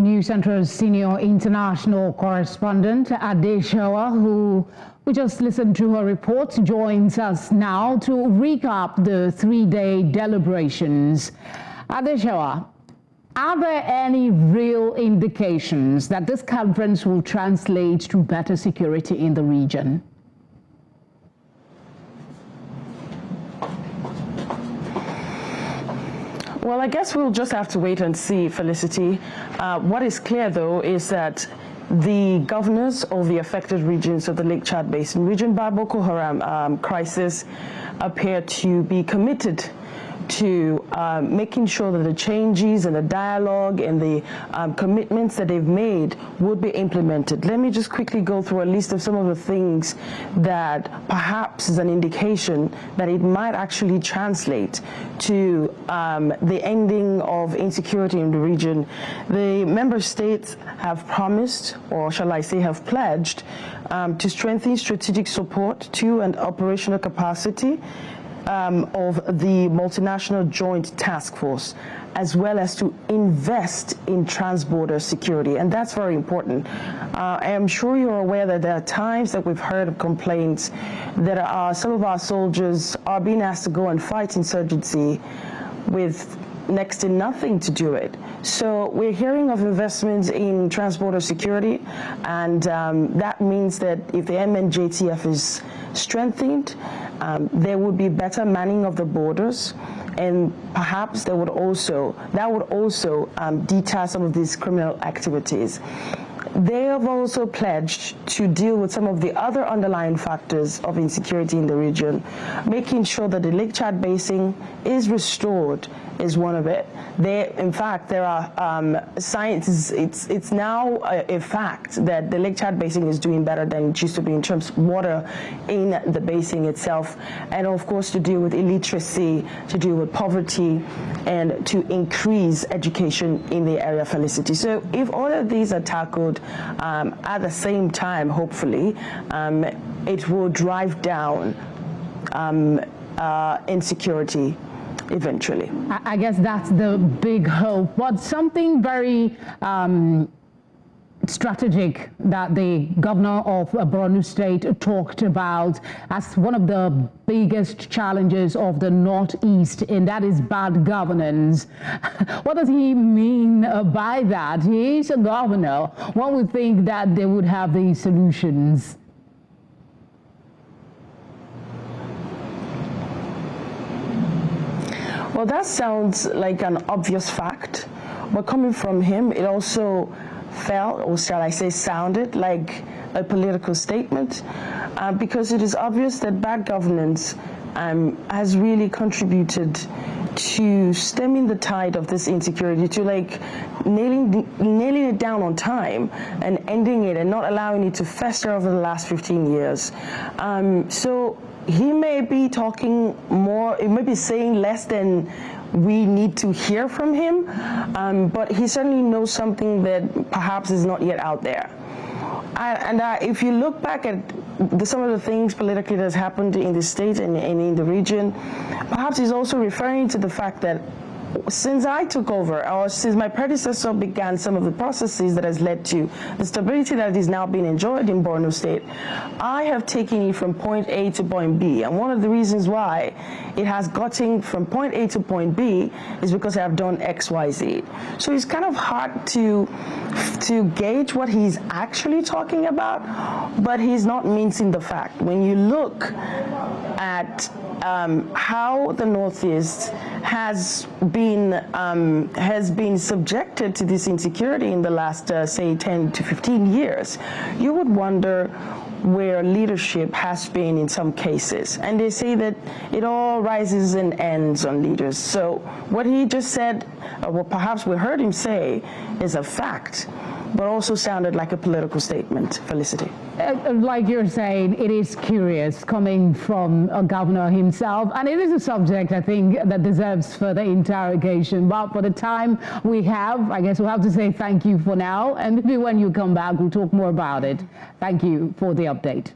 News Central's senior international correspondent, Adesewa, who we just listened to her report, joins us now to recap the three-day deliberations. Adesewa, are there any real indications that this conference will translate to better security in the region? Well, I guess we'll just have to wait and see, Felicity. What is clear, though, is that the governors of the affected regions of the Lake Chad Basin region by Boko Haram crisis appear to be committed to making sure that the changes and the dialogue and the commitments that they've made would be implemented. Let me just quickly go through a list of some of the things that perhaps is an indication that it might actually translate to the ending of insecurity in the region. The member states have promised, or shall I say have pledged, to strengthen strategic support to and operational capacity of the multinational joint task force, as well as to invest in trans-border security. And that's very important. I am sure you're aware that there are times that we've heard of complaints that some of our soldiers are being asked to go and fight insurgency with next to nothing to do it. So we're hearing of investments in trans-border security, and that means that if the MNJTF is strengthened, there would be better manning of the borders, and perhaps that would also deter some of these criminal activities. They have also pledged to deal with some of the other underlying factors of insecurity in the region. Making sure that the Lake Chad Basin is restored is one of it. In fact, there are science. It's now a fact that the Lake Chad Basin is doing better than it used to be in terms of water in the basin itself, and of course to deal with illiteracy, to deal with poverty, and to increase education in the area, Felicity. So if all of these are tackled at the same time, hopefully, it will drive down insecurity eventually. I guess that's the big hope. But something very strategic that the governor of Borno State talked about as one of the biggest challenges of the Northeast, and that is bad governance. What does he mean by that? He is a governor. One would think that they would have the solutions. Well, that sounds like an obvious fact, but coming from him, it also felt, or shall I say sounded, like a political statement, because it is obvious that bad governance has really contributed to stemming the tide of this insecurity, to like nailing it down on time and ending it and not allowing it to fester over the last 15 years. So he may be talking more, he may be saying less than we need to hear from him, but he certainly knows something that perhaps is not yet out there. And if you look back at some of the things politically that has happened in the state and in the region, perhaps he's also referring to the fact that since I took over, or since my predecessor began some of the processes that has led to the stability that is now being enjoyed in Borno State, I have taken it from point A to point B. And one of the reasons why it has gotten from point A to point B is because I have done X, Y, Z. So it's kind of hard to gauge what he's actually talking about, but he's not mincing the fact. When you look at how the Northeast has been subjected to this insecurity in the last, say, 10 to 15 years, you would wonder where leadership has been in some cases. And they say that it all rises and ends on leaders. So what he just said, or what perhaps we heard him say, is a fact, but also sounded like a political statement. Felicity. Like you're saying, it is curious coming from a governor himself, and it is a subject, I think, that deserves further interrogation. But for the time we have, I guess we'll have to say thank you for now, and maybe when you come back, we'll talk more about it. Thank you for the update.